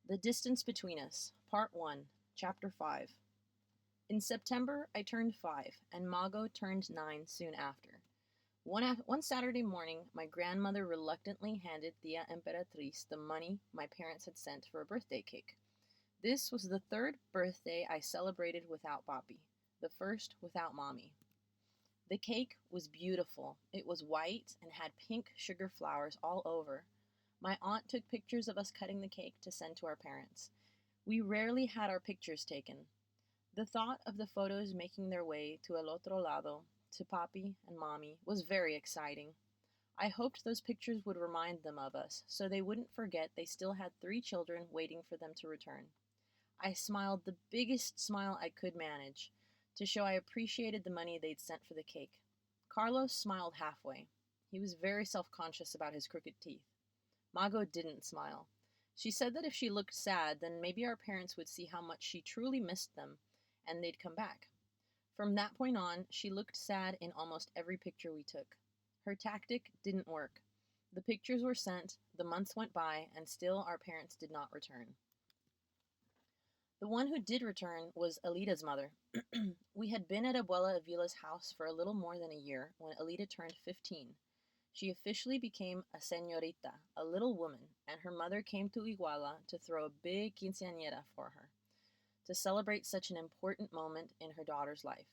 The Distance Between Us, Part 1, Chapter 5. In September, I turned 5, and Mago turned 9 soon after. One Saturday morning, my grandmother reluctantly handed Tia Emperatriz the money my parents had sent for a birthday cake. This was the third birthday I celebrated without Papi, the first without Mommy. The cake was beautiful. It was white and had pink sugar flowers all over. My aunt took pictures of us cutting the cake to send to our parents. We rarely had our pictures taken. The thought of the photos making their way to El Otro Lado, to Papi and Mommy, was very exciting. I hoped those pictures would remind them of us, so they wouldn't forget they still had 3 children waiting for them to return. I smiled the biggest smile I could manage, to show I appreciated the money they'd sent for the cake. Carlos smiled halfway. He was very self-conscious about his crooked teeth. Mago didn't smile. She said that if she looked sad, then maybe our parents would see how much she truly missed them, and they'd come back. From that point on, she looked sad in almost every picture we took. Her tactic didn't work. The pictures were sent, the months went by, and still our parents did not return. The one who did return was Elita's mother. We had been at Abuela Avila's house for a little more than a year when Elita turned 15. She officially became a señorita, a little woman, and her mother came to Iguala to throw a big quinceanera for her, to celebrate such an important moment in her daughter's life.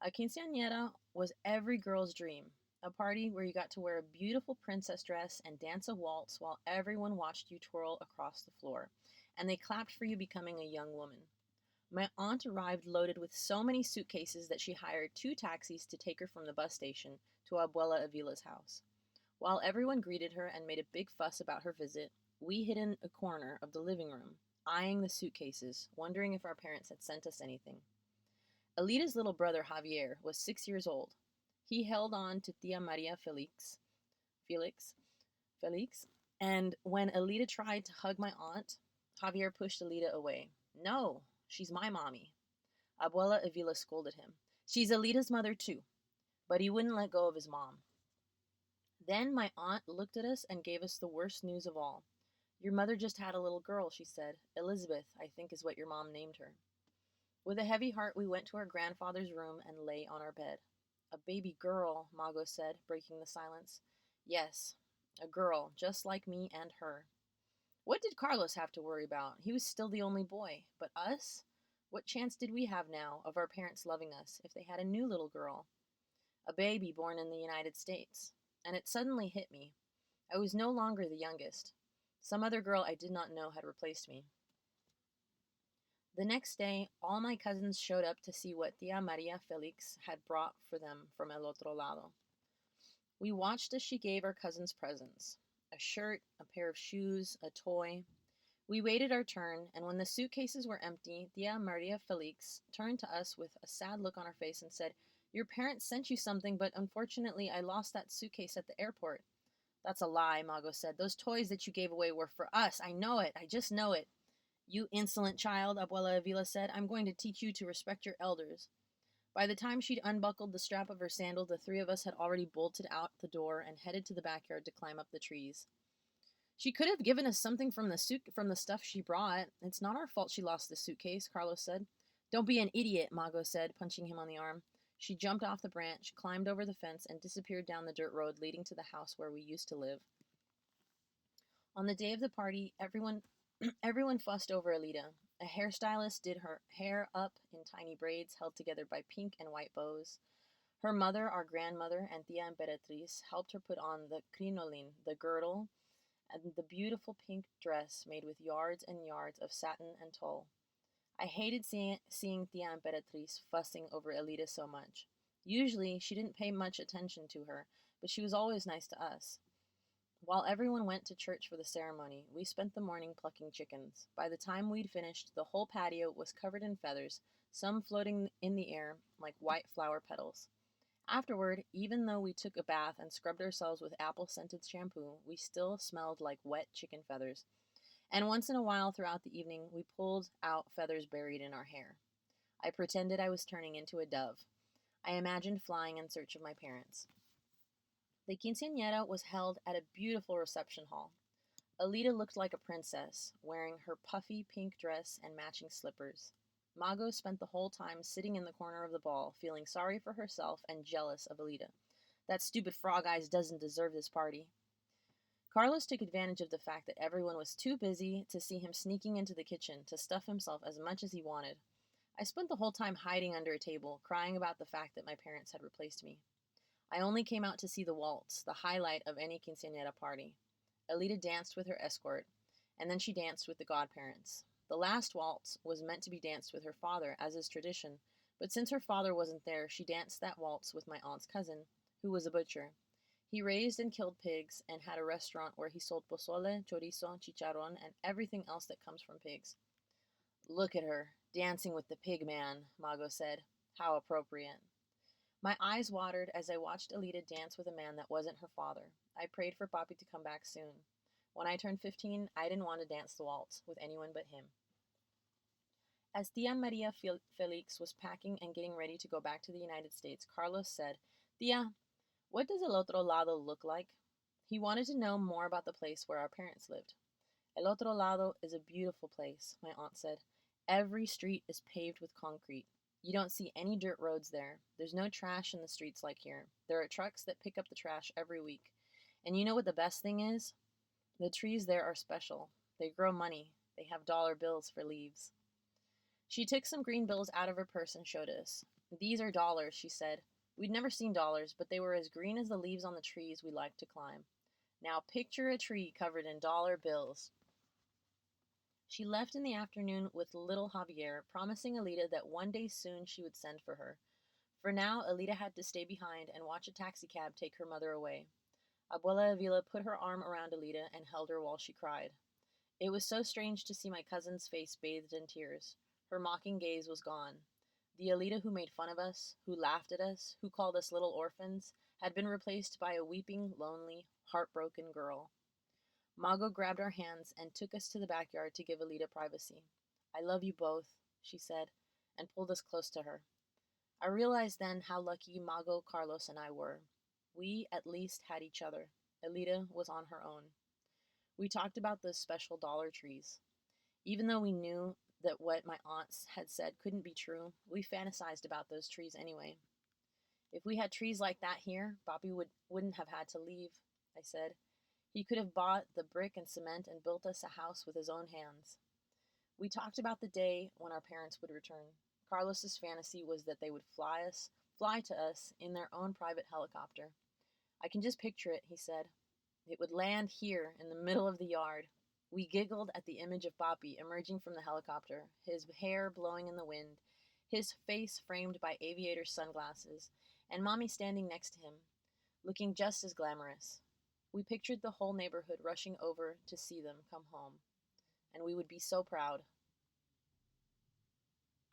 A quinceanera was every girl's dream, a party where you got to wear a beautiful princess dress and dance a waltz while everyone watched you twirl across the floor, and they clapped for you becoming a young woman. My aunt arrived loaded with so many suitcases that she hired 2 taxis to take her from the bus station to Abuela Avila's house. While everyone greeted her and made a big fuss about her visit, we hid in a corner of the living room, eyeing the suitcases, wondering if our parents had sent us anything. Elita's little brother Javier was 6 years old. He held on to Tia Maria Felix, and when Elita tried to hug my aunt, Javier pushed Elita away. No, she's my mommy. Abuela Avila scolded him. She's Elita's mother too. But he wouldn't let go of his mom. Then my aunt looked at us and gave us the worst news of all. Your mother just had a little girl, she said. Elizabeth, I think is what your mom named her. With a heavy heart, we went to our grandfather's room and lay on our bed. A baby girl, Mago said, breaking the silence. Yes, a girl, just like me and her. What did Carlos have to worry about? He was still the only boy. But us? What chance did we have now of our parents loving us if they had a new little girl? A baby born in the United States. And it suddenly hit me. I was no longer the youngest. Some other girl I did not know had replaced me. The next day, all my cousins showed up to see what Tia Maria Felix had brought for them from El Otro Lado. We watched as she gave our cousins presents. A shirt, a pair of shoes, a toy. We waited our turn, and when the suitcases were empty, Tia Maria Felix turned to us with a sad look on her face and said, Your parents sent you something, but unfortunately I lost that suitcase at the airport. That's a lie, Mago said. Those toys that you gave away were for us. I know it. I just know it. You insolent child, Abuela Avila said. I'm going to teach you to respect your elders. By the time she'd unbuckled the strap of her sandal, the 3 of us had already bolted out the door and headed to the backyard to climb up the trees. She could have given us something from the stuff she brought. It's not our fault she lost the suitcase, Carlos said. Don't be an idiot, Mago said, punching him on the arm. She jumped off the branch, climbed over the fence, and disappeared down the dirt road leading to the house where we used to live. On the day of the party, everyone fussed over Elita. A hairstylist did her hair up in tiny braids held together by pink and white bows. Her mother, our grandmother, and Tia Emperatriz helped her put on the crinoline, the girdle, and the beautiful pink dress made with yards and yards of satin and tulle. I hated seeing Tia Emperatriz fussing over Elita so much. Usually, she didn't pay much attention to her, but she was always nice to us. While everyone went to church for the ceremony, we spent the morning plucking chickens. By the time we'd finished, the whole patio was covered in feathers, some floating in the air like white flower petals. Afterward, even though we took a bath and scrubbed ourselves with apple-scented shampoo, we still smelled like wet chicken feathers. And once in a while throughout the evening, we pulled out feathers buried in our hair. I pretended I was turning into a dove. I imagined flying in search of my parents. The quinceañera was held at a beautiful reception hall. Alita looked like a princess, wearing her puffy pink dress and matching slippers. Mago spent the whole time sitting in the corner of the ball, feeling sorry for herself and jealous of Alita. That stupid frog eyes doesn't deserve this party. Carlos took advantage of the fact that everyone was too busy to see him sneaking into the kitchen to stuff himself as much as he wanted. I spent the whole time hiding under a table, crying about the fact that my parents had replaced me. I only came out to see the waltz, the highlight of any quinceanera party. Elita danced with her escort, and then she danced with the godparents. The last waltz was meant to be danced with her father, as is tradition, but since her father wasn't there, she danced that waltz with my aunt's cousin, who was a butcher. He raised and killed pigs and had a restaurant where he sold pozole, chorizo, chicharron, and everything else that comes from pigs. Look at her, dancing with the pig man, Mago said. How appropriate. My eyes watered as I watched Elita dance with a man that wasn't her father. I prayed for Papi to come back soon. When I turned 15, I didn't want to dance the waltz with anyone but him. As Tia Maria Felix was packing and getting ready to go back to the United States, Carlos said, Tia, what does El Otro Lado look like? He wanted to know more about the place where our parents lived. El Otro Lado is a beautiful place, my aunt said. Every street is paved with concrete. You don't see any dirt roads there. There's no trash in the streets like here. There are trucks that pick up the trash every week. And you know what the best thing is? The trees there are special. They grow money. They have dollar bills for leaves. She took some green bills out of her purse and showed us. These are dollars, she said. We'd never seen dollars, but they were as green as the leaves on the trees we liked to climb. Now picture a tree covered in dollar bills. She left in the afternoon with little Javier, promising Elita that one day soon she would send for her. For now, Elita had to stay behind and watch a taxicab take her mother away. Abuela Avila put her arm around Elita and held her while she cried. It was so strange to see my cousin's face bathed in tears. Her mocking gaze was gone. The Elita who made fun of us, who laughed at us, who called us little orphans, had been replaced by a weeping, lonely, heartbroken girl. Mago grabbed our hands and took us to the backyard to give Elita privacy. I love you both, she said, and pulled us close to her. I realized then how lucky Mago, Carlos, and I were. We at least had each other. Elita was on her own. We talked about those special dollar trees. Even though we knew that what my aunts had said couldn't be true, we fantasized about those trees anyway. If we had trees like that here, Bobby wouldn't have had to leave, I said. He could have bought the brick and cement and built us a house with his own hands. We talked about the day when our parents would return. Carlos's fantasy was that they would fly to us in their own private helicopter. I can just picture it, he said. It would land here in the middle of the yard. We giggled at the image of Papi emerging from the helicopter, his hair blowing in the wind, his face framed by aviator sunglasses, and Mommy standing next to him, looking just as glamorous. We pictured the whole neighborhood rushing over to see them come home, and we would be so proud.